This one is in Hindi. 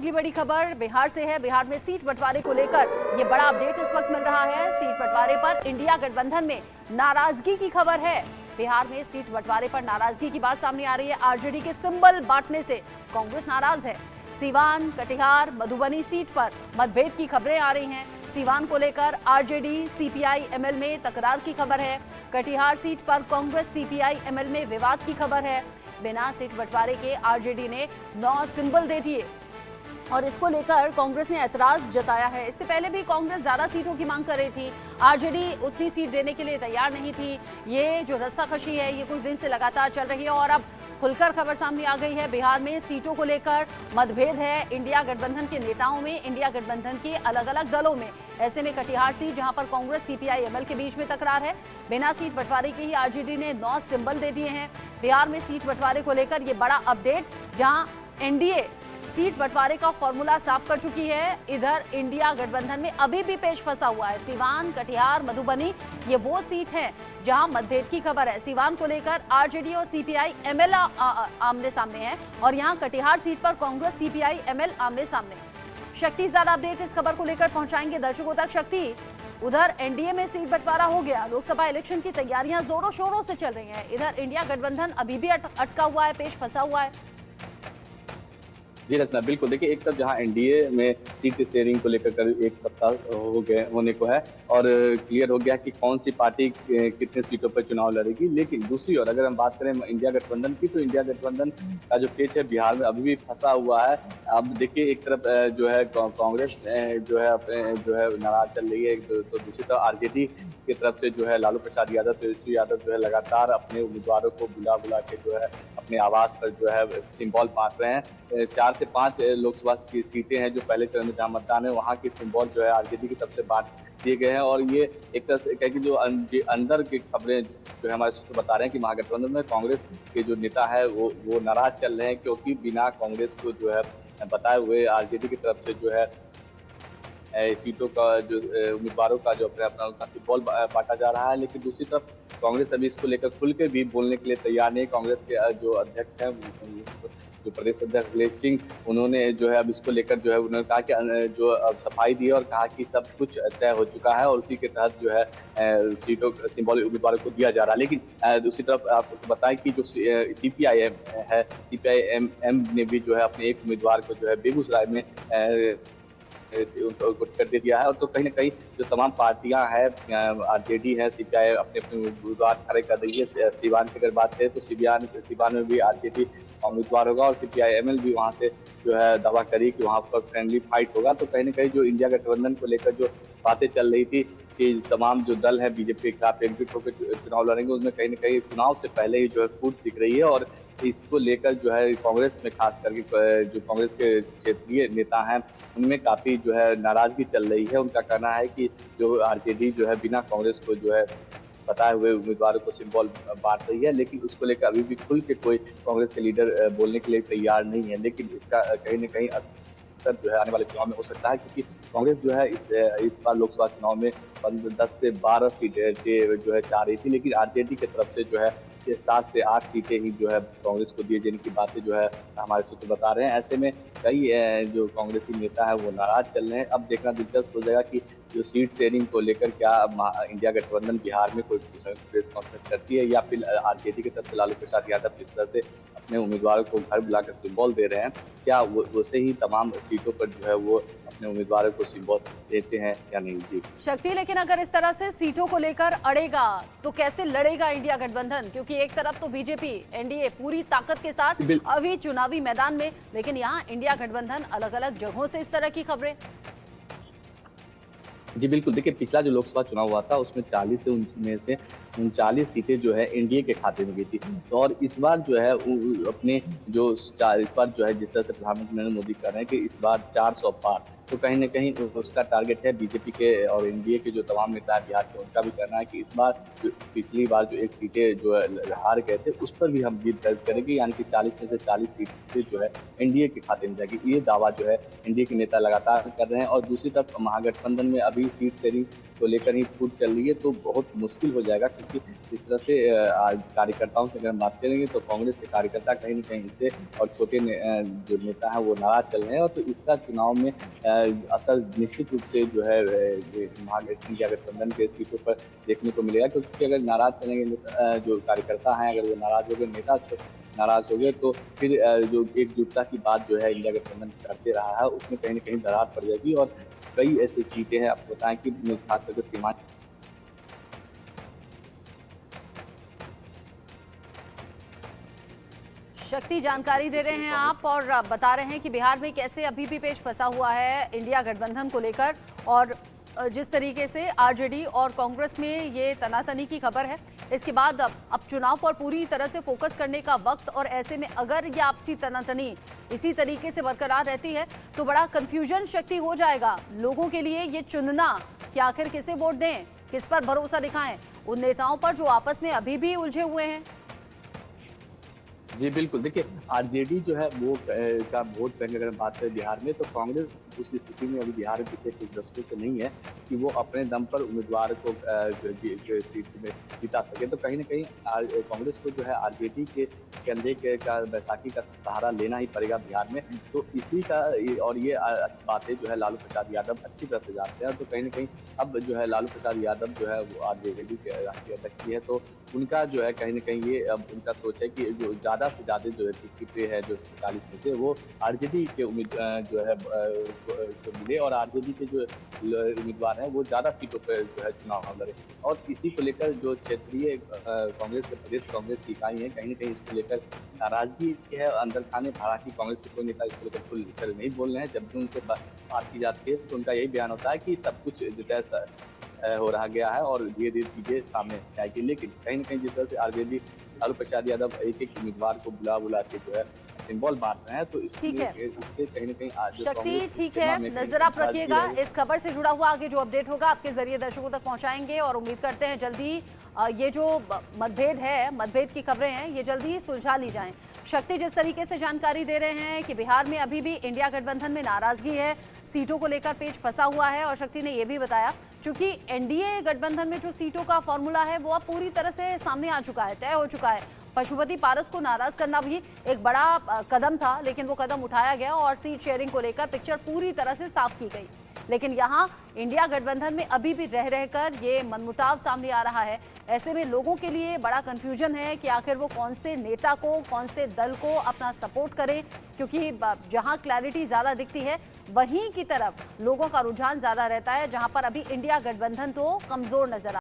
अगली बड़ी खबर बिहार से है। बिहार में सीट बंटवारे को लेकर ये बड़ा अपडेट इस वक्त मिल रहा है। सीट बंटवारे पर इंडिया गठबंधन में नाराजगी की खबर है। बिहार में सीट बंटवारे पर नाराजगी की बात सामने आ रही है। आरजेडी के सिंबल बांटने से कांग्रेस नाराज है। सीवान, कटिहार, मधुबनी सीट पर मतभेद की खबरें आ रही हैं। सीवान को लेकर आरजेडी सीपीआई एमएल में तकरार की खबर है। कटिहार सीट पर कांग्रेस सीपीआई एमएल में विवाद की खबर है। बिना सीट बंटवारे के आरजेडी ने 9 सिंबल दे दिए और इसको लेकर कांग्रेस ने ऐतराज जताया है। इससे पहले भी कांग्रेस ज्यादा सीटों की मांग कर रही थी, आरजेडी उतनी सीट देने के लिए तैयार नहीं थी। ये जो रस्साकशी है ये कुछ दिन से लगातार चल रही है और अब खुलकर खबर सामने आ गई है। बिहार में सीटों को लेकर मतभेद है इंडिया गठबंधन के नेताओं में, इंडिया गठबंधन के अलग अलग दलों में। ऐसे में कटिहार सीट जहां पर कांग्रेस सीपीआई एमएल के बीच में तकरार है, बिना सीट बंटवारे के ही आरजेडी ने 9 सिंबल दे दिए हैं। बिहार में सीट बंटवारे को लेकर ये बड़ा अपडेट, जहां एनडीए सीट बंटवारे का फॉर्मूला साफ कर चुकी है। इधर इंडिया गठबंधन में अभी भी पेच फंसा हुआ है। सीवान, कटिहार, मधुबनी ये वो सीट हैं जहां मतभेद की खबर है। सीवान को लेकर आरजेडी और सीपीआई एमएल आमने सामने हैं और यहां कटिहार सीट पर कांग्रेस सीपीआई एमएल आमने सामने। शक्ति ज्यादा अपडेट इस खबर को लेकर पहुंचाएंगे दर्शकों तक। शक्ति, उधर एनडीए में सीट बंटवारा हो गया, लोकसभा इलेक्शन की तैयारियां जोरों शोरों से चल रही हैं। इधर इंडिया गठबंधन अभी भी अटका हुआ है, पेच फंसा हुआ है। जी रचना, बिल्कुल। देखिए, एक तरफ जहां एनडीए में सीट शेयरिंग को लेकर करीब एक सप्ताह हो गए होने को है और क्लियर हो गया कि कौन सी पार्टी कितने सीटों पर चुनाव लड़ेगी, लेकिन दूसरी ओर अगर हम बात करें इंडिया गठबंधन की, तो इंडिया गठबंधन का जो पेच है बिहार में अभी भी फंसा हुआ है। अब देखिए, एक तरफ जो है कांग्रेस जो है नाराज चल रही है, तो दूसरी तरफ आरजेडी की तरफ से जो है लालू प्रसाद यादव, तेजस्वी यादव जो है लगातार अपने उम्मीदवारों को बुला बुला के जो है अपने आवास पर जो है सिंबल बांट रहे हैं। 4 से 5 लोकसभा की सीटें हैं जो पहले चरण में जहां मतदान है, वहां के सिंबल जो है आरजेडी की तरफ से बांट दिए गए हैं। और ये एक तरह से कह कि जो अंदर की खबरें जो है हमारे सूत्र बता रहे हैं कि महागठबंधन में कांग्रेस के जो नेता है वो नाराज चल रहे हैं, क्योंकि बिना कांग्रेस को जो है बताए हुए आरजेडी की तरफ से जो है सीटों का जो उम्मीदवारों का जो अपना सिंबल बांटा जा रहा है। लेकिन दूसरी तरफ कांग्रेस अभी इसको लेकर खुल के भी बोलने के लिए तैयार नहीं। कांग्रेस के जो अध्यक्ष हैं, जो प्रदेश अध्यक्ष अखिलेश सिंह, उन्होंने जो है अब इसको लेकर जो है उन्होंने कहा कि जो सफाई दी और कहा कि सब कुछ तय हो चुका है और उसी के तहत जो है सीटों सिंबल उम्मीदवारों को दिया जा रहा है। लेकिन दूसरी तरफ आपको बताएं कि जो सीपीआई है, सीपीआई एम ने भी जो है अपने एक उम्मीदवार को जो है बेगूसराय में कर दे दिया है। और तो कहीं ना कहीं जो तमाम पार्टियां हैं, आरजेडी है, सीपीआई अपने अपने उम्मीदवार खड़े कर रही है। सीवान की अगर बात करें तो सीवान में भी आरजेडी उम्मीदवार होगा और सीपीआई एमएल भी वहां से जो है दावा करी कि वहां पर फ्रेंडली फाइट होगा। तो कहीं ना कहीं जो इंडिया गठबंधन को लेकर जो बातें चल रही थी कि तमाम जो दल है बीजेपी के खिलाफ एकजुट होकर चुनाव लड़ेंगे, उसमें कहीं ना कहीं चुनाव से पहले ही जो है फूट दिख रही है। और इसको लेकर जो है कांग्रेस में खास करके जो कांग्रेस के क्षेत्रीय नेता हैं, उनमें काफी जो है नाराजगी चल रही है। उनका कहना है कि जो आरजेडी जो है बिना कांग्रेस को जो है बताए हुए उम्मीदवारों को सिंबल बांट रही है, लेकिन उसको लेकर अभी भी खुल के कोई कांग्रेस के लीडर बोलने के लिए तैयार नहीं है। लेकिन इसका कहीं ना कहीं असर जो है आने वाले चुनाव में हो सकता है, क्योंकि कांग्रेस जो है इस बार लोकसभा चुनाव में 10 से 12 सीटें जो है चाह रही थी, लेकिन आरजेडी की तरफ से जो है 7 से 8 सीटें ही जो है कांग्रेस को दिए जाने की बातें जो है हमारे सूत्र बता रहे हैं। ऐसे में कई जो कांग्रेसी नेता है वो नाराज चल रहे हैं। अब देखना दिलचस्प हो जाएगा कि जो सीट शेयरिंग को लेकर क्या इंडिया गठबंधन बिहार में कोई प्रेस कॉन्फ्रेंस करती है, या फिर आरजेडी की तरफ से लालू प्रसाद यादव जिस तरह से अपने उम्मीदवारों को घर बुलाकर सिंबल दे रहे हैं, क्या वैसे ही तमाम सीटों पर जो है वो अपने उम्मीदवारों को सिंबल देते हैं या नहीं। जी शक्ति, लेकिन अगर इस तरह से सीटों को लेकर अड़ेगा तो कैसे लड़ेगा इंडिया गठबंधन? क्योंकि एक तरफ तो बीजेपी एनडीए पूरी ताकत के साथ अभी चुनावी मैदान में, लेकिन यहाँ इंडिया गठबंधन अलग अलग जगहों से इस तरह की खबरें। जी बिल्कुल। देखिए, पिछला जो लोकसभा चुनाव हुआ था उसमें 40 से उनमें से 39 सीटें जो है एनडीए के खाते में गई थी। तो और इस बार जो है अपने जो इस बार जो है जिस तरह से प्रधानमंत्री नरेंद्र मोदी कर रहे हैं कि इस बार 400 पार, तो कहीं ना कहीं उसका टारगेट है। बीजेपी के और एनडीए के जो तमाम नेता है बिहार के, उनका भी कहना है कि इस बार पिछली बार जो एक सीटें जो हार गए थे उस पर भी हम जीत दर्ज करेंगे, यानी कि 40 में से 40 सीटें जो है एनडीए के खाते में जाएगी। ये दावा जो है एनडीए के नेता लगातार कर रहे हैं। और दूसरी तरफ महागठबंधन में अभी सीट शेयरिंग को लेकर ही फूट चल रही है, तो बहुत मुश्किल हो जाएगा, क्योंकि इस तरह से कार्यकर्ताओं से अगर हम बात करेंगे तो कांग्रेस के कार्यकर्ता कहीं न कहीं इससे और छोटे जो नेता हैं वो नाराज चल रहे हैं, और तो इसका चुनाव में असर निश्चित रूप से जो है इंडिया गठबंधन के सीटों पर देखने को मिलेगा, क्योंकि अगर नाराज चलेंगे जो कार्यकर्ता हैं, अगर वो नाराज हो गए, नेता नाराज हो गए, तो फिर जो एकजुटता की बात जो है इंडिया गठबंधन करते रहा है, उसमें कहीं न कहीं दरार पड़ जाएगी। और कई ऐसी सीटें हैं, आपको बताएं कि खास करके सीमांचल शक्ति जानकारी दे रहे हैं आप और बता रहे हैं कि बिहार में कैसे अभी भी पेच फंसा हुआ है इंडिया गठबंधन को लेकर, और जिस तरीके से आरजेडी और कांग्रेस में ये तनातनी की खबर है, इसके बाद अब चुनाव पर पूरी तरह से फोकस करने का वक्त, और ऐसे में अगर ये आपसी तनातनी इसी तरीके से बरकरार रहती है तो बड़ा कंफ्यूजन शक्ति हो जाएगा लोगों के लिए ये चुनना कि आखिर किसे वोट दें, किस पर भरोसा दिखाएं उन नेताओं पर जो आपस में अभी भी उलझे हुए हैं। जी बिल्कुल, देखिए आरजेडी जो है वो का वोट बैंक अगर बात करें बिहार में, तो कांग्रेस उस स्थिति में अभी बिहार में पिछले कुछ दशकों से नहीं है कि वो अपने दम पर उम्मीदवार को सीट में जिता सके। तो कहीं न कहीं कांग्रेस को जो है आरजेडी के कंधे का बैसाखी का सहारा लेना ही पड़ेगा बिहार में। तो इसी का और ये बातें जो है लालू प्रसाद यादव अच्छी तरह से जानते हैं। तो कहीं न कहीं अब जो है लालू प्रसाद यादव जो है वो आरजेडी के राष्ट्रीय अध्यक्ष भी है, तो उनका जो है कहीं न कहीं ये अब उनका सोच है कि जो ज़्यादा से ज़्यादा जो है टिकटें है जो 40 में से वो आरजेडी के जो है को मिले, और आरजेडी के जो उम्मीदवार हैं वो ज़्यादा सीटों पर जो है चुनाव लड़े। और इसी को लेकर जो क्षेत्रीय कांग्रेस के प्रदेश कांग्रेस की इकाई है, कहीं न कहीं इसको लेकर नाराजगी है अंदर खाने। हालांकि कांग्रेस के कोई नेता इसको लेकर खुलकर नहीं बोल रहे हैं। जब भी उनसे बात की जाती है तो उनका यही बयान होता है कि सब कुछ जो है हो रहा गया है और धीरे-धीरे चीजें सामने आएगी। लेकिन कहीं न कहीं जिस तरह से आरजेडी लालू प्रसाद यादव एक-एक उम्मीदवार को बुला के जो है सिंबल बांट रहे हैं, तो इससे कहीं न कहीं आज शक्ति ठीक है, नजर आप रखिएगा। इस खबर से जुड़ा हुआ आगे जो अपडेट होगा आपके जरिए दर्शकों तक पहुंचाएंगे, और उम्मीद करते हैं जल्दी ये जो मतभेद की खबरें हैं ये जल्दी ही सुलझा ली जाएं। शक्ति जिस तरीके से जानकारी दे रहे हैं कि बिहार में अभी भी इंडिया गठबंधन में नाराजगी है, सीटों को लेकर पेच फंसा हुआ है, और शक्ति ने यह भी बताया क्योंकि एनडीए गठबंधन में जो सीटों का फॉर्मूला है वो अब पूरी तरह से सामने आ चुका है, तय हो चुका है। पशुपति पारस को नाराज करना भी एक बड़ा कदम था, लेकिन वो कदम उठाया गया और सीट शेयरिंग को लेकर पिक्चर पूरी तरह से साफ की गई। लेकिन यहाँ इंडिया गठबंधन में अभी भी रह रहकर ये मनमुटाव सामने आ रहा है। ऐसे में लोगों के लिए बड़ा कंफ्यूजन है कि आखिर वो कौन से नेता को, कौन से दल को अपना सपोर्ट करें, क्योंकि जहाँ क्लैरिटी ज़्यादा दिखती है वहीं की तरफ लोगों का रुझान ज़्यादा रहता है, जहाँ पर अभी इंडिया गठबंधन तो कमज़ोर नजर